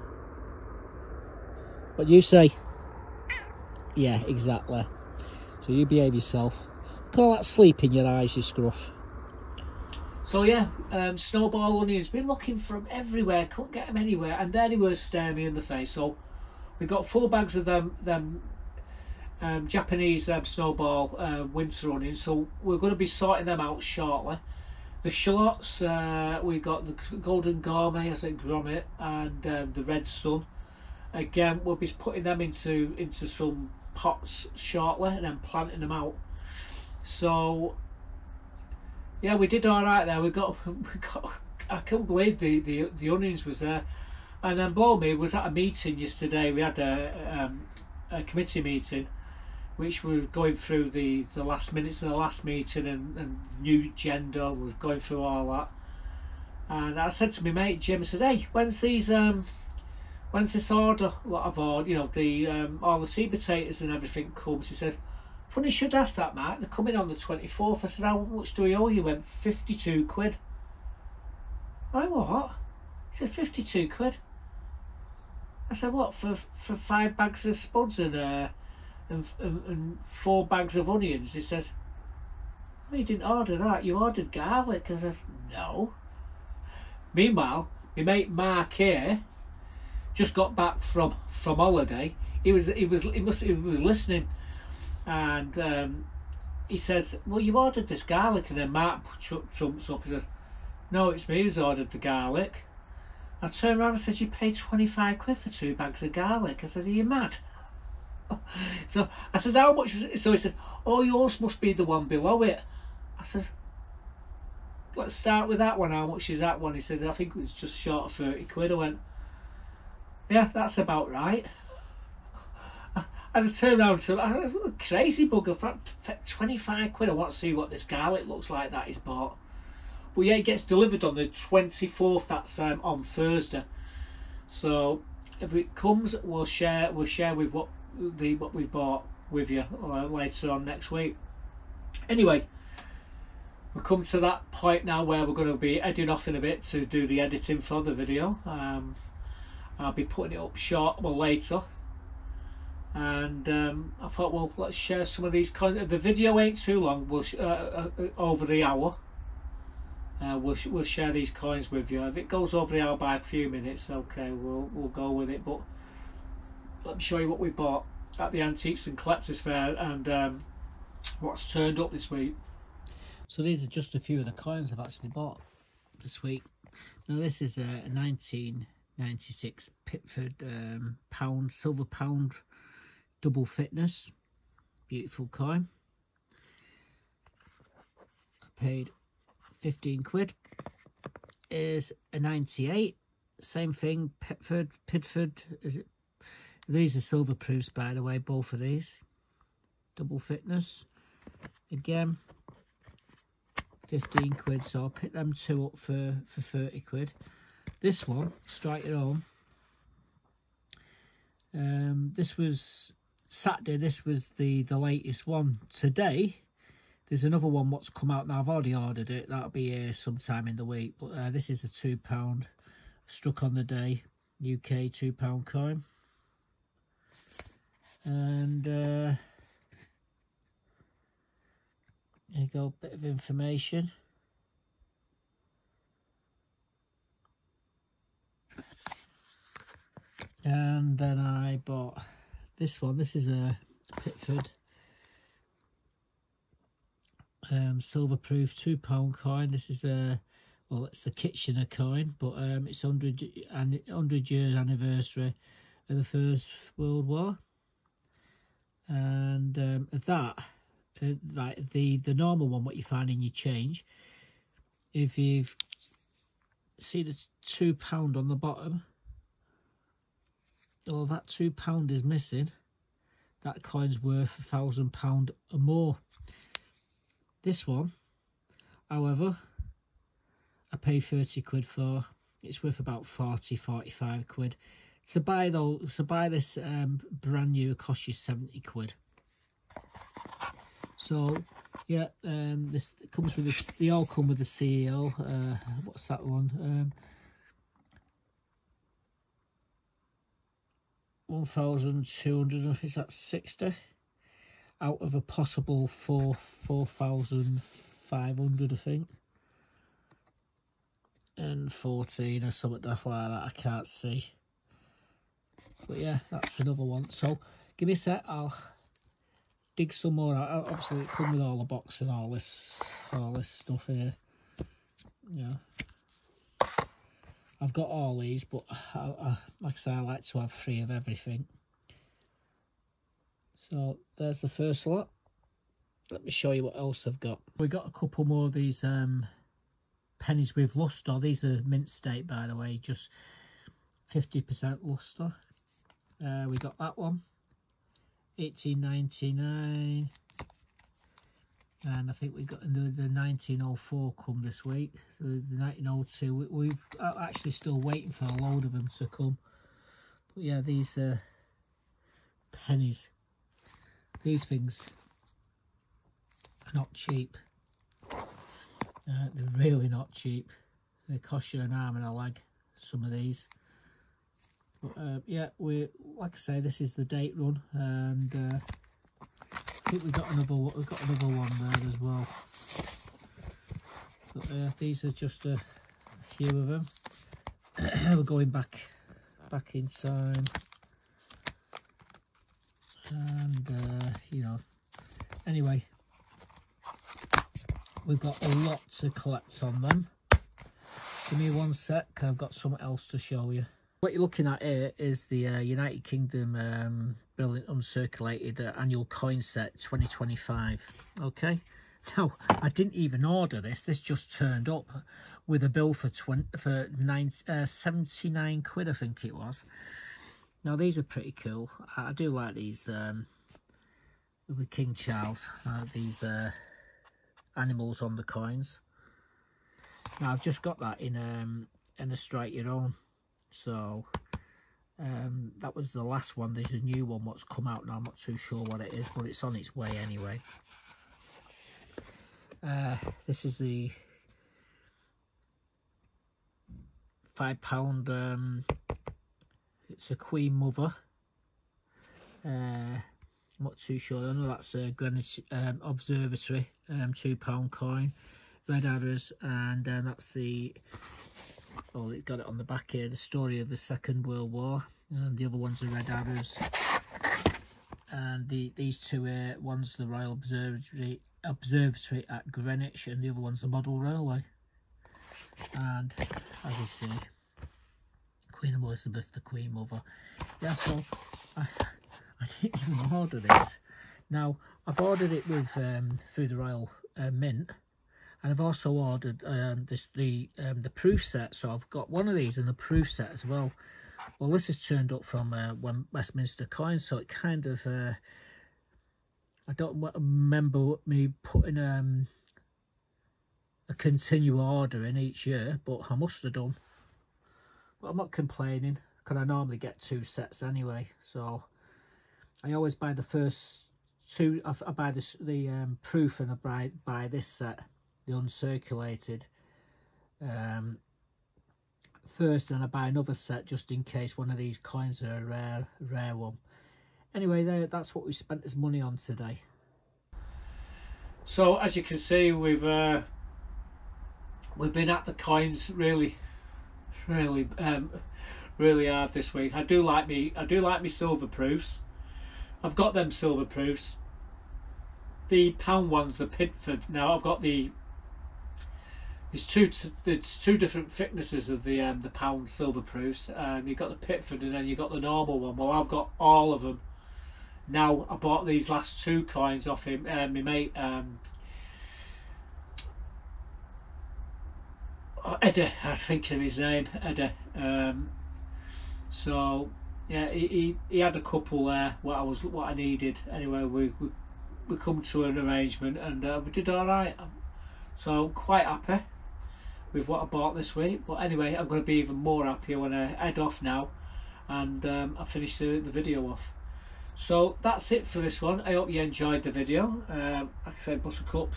What do you say? Yeah, exactly. So you behave yourself. Look at all that sleep in your eyes, you scruff. So yeah, snowball onions. Been looking for them everywhere. Couldn't get them anywhere, and there they were staring me in the face. So we got 4 bags of them Japanese snowball winter onions. So we're going to be sorting them out shortly. The shallots, we got the golden gourmet, I think grommet, and the red sun. Again, we'll be putting them into some pots shortly and then planting them out. So yeah, we did all right there. We got I couldn't believe the onions was there. And then blow me, was at a meeting yesterday. We had a committee meeting, which we were going through the last minutes of the last meeting and new agenda. We were going through all that. And I said to my mate Jim, I said, hey, when's this order, what I've ordered, you know, the all the sweet potatoes and everything comes? He says, funny you should ask that, Mark, they're coming on the 24th. I said, how much do we owe you? He went, 52 quid. I what? He said, 52 quid. I said, what, for 5 bags of spuds and 4 bags of onions? He says, well, you didn't order that, you ordered garlic. I said, no. Meanwhile, my mate Mark here just got back from holiday. He was listening, and he says, well, you ordered this garlic. And then Mark jumps up and says, no, it's me who's ordered the garlic. I turned around and said, you paid 25 quid for 2 bags of garlic. I said, are you mad? So I said, how much was it? So he said, oh, yours must be the one below it. I said, let's start with that one. How much is that one? He says, I think it was just short of 30 quid. I went, yeah, that's about right. And I turned around and said, crazy bugger, for 25 quid. I want to see what this garlic looks like that he's bought. But yeah, it gets delivered on the 24th. That's on Thursday. So if it comes, we'll share with what we've bought with you later on next week. Anyway, we've come to that point now where we're going to be heading off in a bit to do the editing for the video. I'll be putting it up later. And I thought, well, let's share some of these coins. The video ain't too long. We'll over the hour. We'll share these coins with you. If it goes over the hour by a few minutes, okay, we'll go with it. But let me show you what we bought at the Antiques and Collectors Fair and what's turned up this week. So these are just a few of the coins I've actually bought this week. Now this is a 1996 Pitford pound, silver pound, double thickness, beautiful coin. I paid 15 quid. Is a 98, same thing, Pitford, is it? These are silver proofs, by the way, both of these, double thickness, again 15 quid. So I'll pick them 2 up for 30 quid. This one, strike your own. This was Saturday. This was the latest one. Today there's another one what's come out now. I've already ordered it. That'll be here sometime in the week. But this is a £2 struck on the day UK £2 coin. And there you go, bit of information. And then I bought this one. This is a Pitford silver proof £2 coin. This is a, well, it's the Kitchener coin, but it's 100 years anniversary of the First World War. And that like the normal one, what you find in your change, if you see the £2 on the bottom, well, that £2 is missing. That coin's worth £1,000 or more. This one, however, I pay 30 quid for. It's worth about 45 quid. To buy this brand new, it costs you 70 quid. So yeah, this comes with this. They all come with the CEO. What's that one? 1,200. I think that's 60 out of a possible 4,500. I think, and 14 or something like that. I can't see. But yeah, that's another one. So give me a sec. I'll dig some more out. Obviously it comes with all the box and all this stuff here. Yeah, I've got all these, but like I say, I like to have 3 of everything. So there's the first lot. Let me show you what else I've got. We got a couple more of these pennies with lustre. These are mint state, by the way, just 50% lustre. We got that one, 18.99, and I think we got the 1904 come this week. The 1902. We've actually still waiting for a load of them to come. But yeah, these pennies, these things are not cheap. They're really not cheap. They cost you an arm and a leg, some of these. But yeah, we, like I say, this is the date run, and I think we've got another one there as well. But these are just a few of them. We're going back in time, and you know, anyway, we've got a lot to collect on them. Give me one sec, I've got something else to show you. What you're looking at here is the United Kingdom Brilliant Uncirculated Annual Coin Set 2025. Okay, now I didn't even order this. This just turned up with a bill for 79 quid, I think it was. Now these are pretty cool. I do like these with King Charles. These animals on the coins. Now I've just got that in a Strike Your Own. So that was the last one. There's a new one what's come out now. I'm not too sure what it is, but it's on its way anyway. This is the £5. It's a Queen Mother. I'm not too sure. I know that's a Greenwich Observatory £2 coin. Red arrows, and that's the, oh, it's got it on the back here, the story of the Second World War, and the other ones are red arrows. And these two one's the Royal Observatory at Greenwich, and the other one's the Model Railway. And as you see, Queen Elizabeth, the Queen Mother. Yeah, so I didn't even order this. Now I've ordered it with through the Royal Mint. And I've also ordered the proof set, so I've got one of these and a proof set as well. Well, this has turned up from Westminster Coins, so it kind of I don't remember me putting a continual order in each year, but I must have done. But I'm not complaining, because I normally get 2 sets anyway. So I always buy the first 2. I buy the proof, and I buy this set, the uncirculated, first, and I buy another set just in case one of these coins are a rare one. Anyway, that's what we spent his money on today. So as you can see, we've been at the coins really hard this week. I do like me silver proofs. I've got them silver proofs. The pound ones, the Pitford. Now I've got there's two different thicknesses of the pound silver proofs. You've got the Pitford, and then you've got the normal one. Well, I've got all of them. Now I bought these last 2 coins off him, my mate Eddie, I was thinking of his name, Eddie. So yeah, he had a couple there what I needed. Anyway, we come to an arrangement, and we did all right. So I'm quite happy with what I bought this week. But anyway, I'm going to be even more happy when I head off now, and I finish the video off. So that's it for this one. I hope you enjoyed the video. Like I said, Buttercup,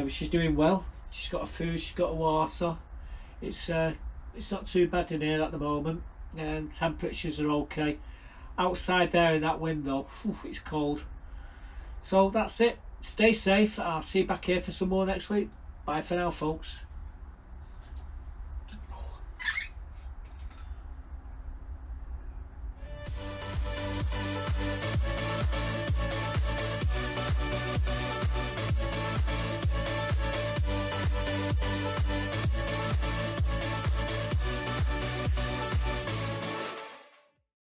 she's doing well. She's got her food, she's got her water. It's not too bad in here at the moment, and temperatures are okay. Outside there in that window, it's cold. So that's it. Stay safe. I'll see you back here for some more next week. Bye for now, folks.